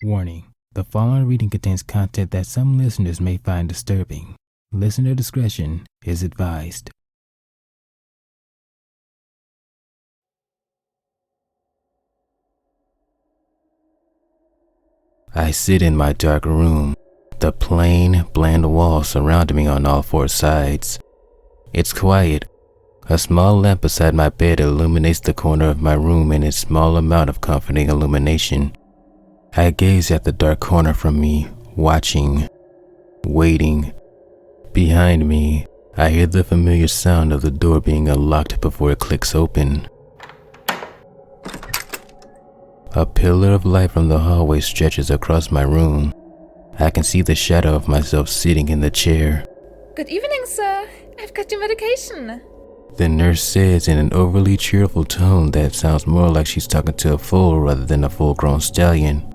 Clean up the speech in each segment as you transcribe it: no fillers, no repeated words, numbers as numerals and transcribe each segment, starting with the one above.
Warning: the following reading contains content that some listeners may find disturbing. Listener discretion is advised. I sit in my dark room, the plain, bland walls surround me on all four sides. It's quiet. A small lamp beside my bed illuminates the corner of my room in its small amount of comforting illumination. I gaze at the dark corner from me, watching, waiting. Behind me, I hear the familiar sound of the door being unlocked before it clicks open. A pillar of light from the hallway stretches across my room. I can see the shadow of myself sitting in the chair. Good evening, sir. I've got your medication. The nurse says in an overly cheerful tone that sounds more like she's talking to a foal rather than a full-grown stallion.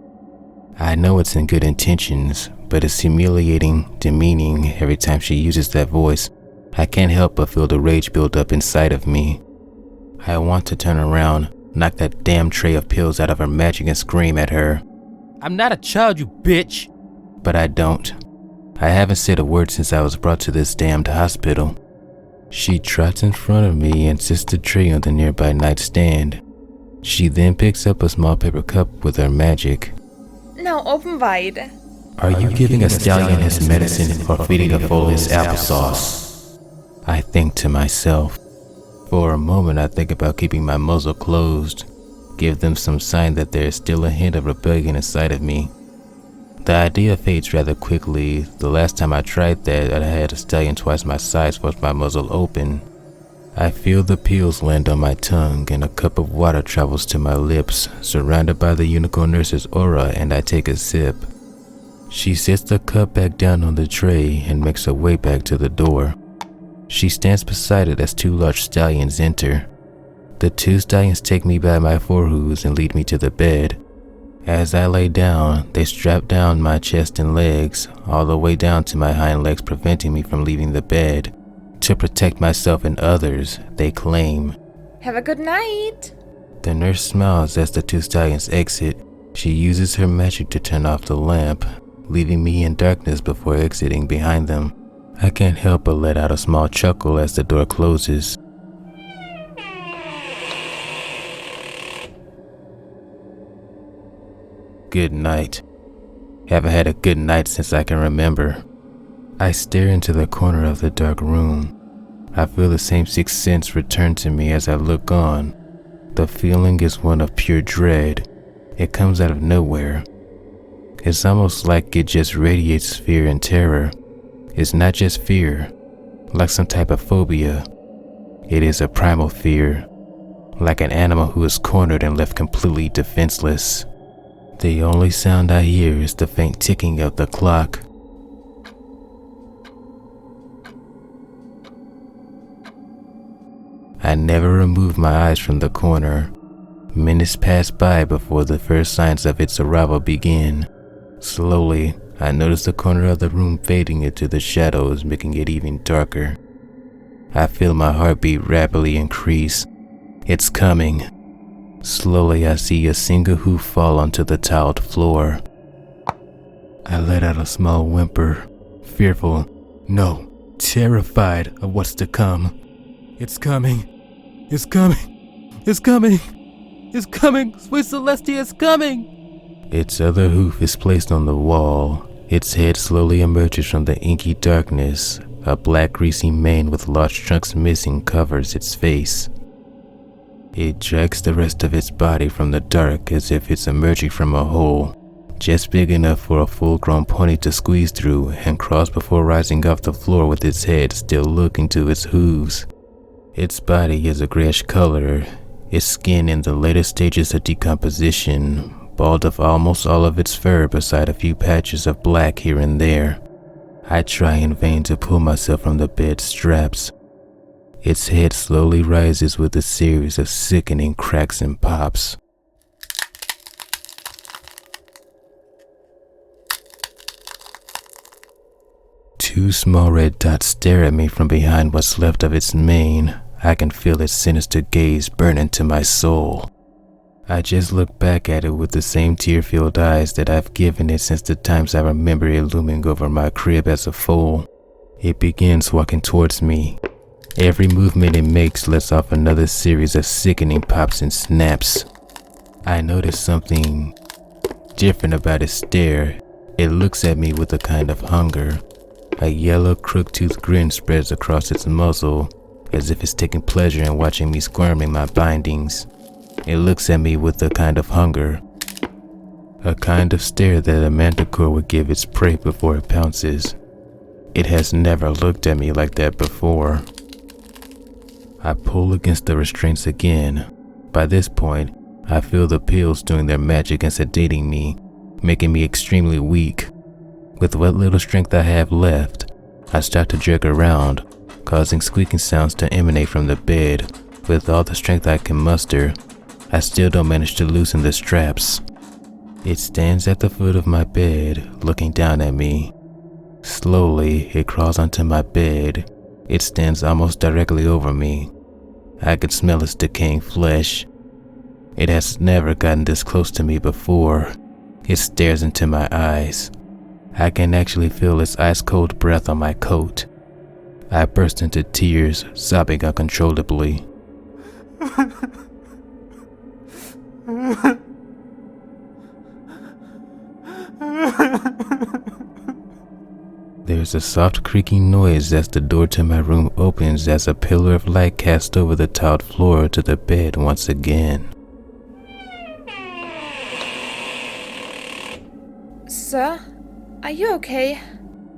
I know it's in good intentions, but it's humiliating, demeaning every time she uses that voice. I can't help but feel the rage build up inside of me. I want to turn around, knock that damn tray of pills out of her magic and scream at her. "I'm not a child, you bitch!" But I don't. I haven't said a word since I was brought to this damned hospital. She trots in front of me and sets the tray on the nearby nightstand. She then picks up a small paper cup with her magic. Now open wide. Are you giving a stallion his medicine or feeding a foal his applesauce? I think to myself. For a moment I think about keeping my muzzle closed, give them some sign that there is still a hint of rebellion inside of me. The idea fades rather quickly. The last time I tried that, I had a stallion twice my size force my muzzle open. I feel the pills land on my tongue and a cup of water travels to my lips, surrounded by the unicorn nurse's aura, and I take a sip. She sets the cup back down on the tray and makes her way back to the door. She stands beside it as two large stallions enter. The two stallions take me by my forehooves and lead me to the bed. As I lay down, they strap down my chest and legs, all the way down to my hind legs, preventing me from leaving the bed. To protect myself and others, they claim. Have a good night. The nurse smiles as the two stallions exit. She uses her magic to turn off the lamp, leaving me in darkness before exiting behind them. I can't help but let out a small chuckle as the door closes. Good night. Haven't had a good night since I can remember. I stare into the corner of the dark room. I feel the same sixth sense return to me as I look on. The feeling is one of pure dread. It comes out of nowhere. It's almost like it just radiates fear and terror. It's not just fear, like some type of phobia. It is a primal fear, like an animal who is cornered and left completely defenseless. The only sound I hear is the faint ticking of the clock. I never remove my eyes from the corner. Minutes pass by before the first signs of its arrival begin. Slowly, I notice the corner of the room fading into the shadows, making it even darker. I feel my heartbeat rapidly increase. It's coming. Slowly, I see a single hoof fall onto the tiled floor. I let out a small whimper, fearful, no, terrified of what's to come. It's coming. It's coming. It's coming. It's coming. Sweet Celestia is coming. Its other hoof is placed on the wall. Its head slowly emerges from the inky darkness. A black greasy mane with large chunks missing covers its face. It drags the rest of its body from the dark as if it's emerging from a hole, just big enough for a full-grown pony to squeeze through, and crawls before rising off the floor with its head still looking to its hooves. Its body is a grayish color, its skin in the later stages of decomposition, bald of almost all of its fur beside a few patches of black here and there. I try in vain to pull myself from the bed straps. Its head slowly rises with a series of sickening cracks and pops. Two small red dots stare at me from behind what's left of its mane. I can feel its sinister gaze burn into my soul. I just look back at it with the same tear-filled eyes that I've given it since the times I remember it looming over my crib as a foal. It begins walking towards me. Every movement it makes lets off another series of sickening pops and snaps. I notice something different about its stare. It looks at me with a kind of hunger. A yellow crook-toothed grin spreads across its muzzle, as if it's taking pleasure in watching me squirming my bindings. It looks at me with a kind of hunger. A kind of stare that a manticore would give its prey before it pounces. It has never looked at me like that before. I pull against the restraints again. By this point, I feel the pills doing their magic and sedating me, making me extremely weak. With what little strength I have left, I start to jerk around, causing squeaking sounds to emanate from the bed. With all the strength I can muster, I still don't manage to loosen the straps. It stands at the foot of my bed, looking down at me. Slowly, it crawls onto my bed. It stands almost directly over me. I could smell its decaying flesh. It has never gotten this close to me before. It stares into my eyes. I can actually feel its ice-cold breath on my coat. I burst into tears, sobbing uncontrollably. There's a soft creaking noise as the door to my room opens as a pillar of light casts over the tiled floor to the bed once again. Sir, are you okay?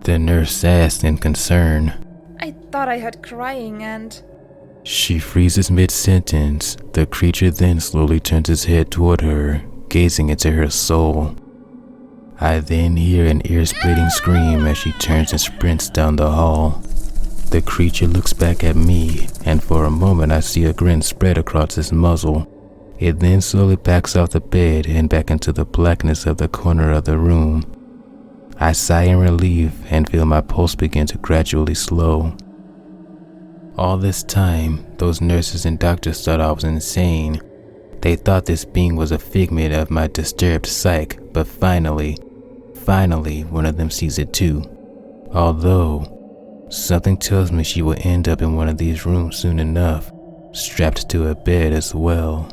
The nurse asked in concern. I thought I heard crying and... She freezes mid-sentence. The creature then slowly turns its head toward her, gazing into her soul. I then hear an ear-splitting scream as she turns and sprints down the hall. The creature looks back at me, and for a moment I see a grin spread across its muzzle. It then slowly backs off the bed and back into the blackness of the corner of the room. I sigh in relief and feel my pulse begin to gradually slow. All this time, those nurses and doctors thought I was insane. They thought this being was a figment of my disturbed psyche, but finally, one of them sees it too. Although, something tells me she will end up in one of these rooms soon enough, strapped to a bed as well.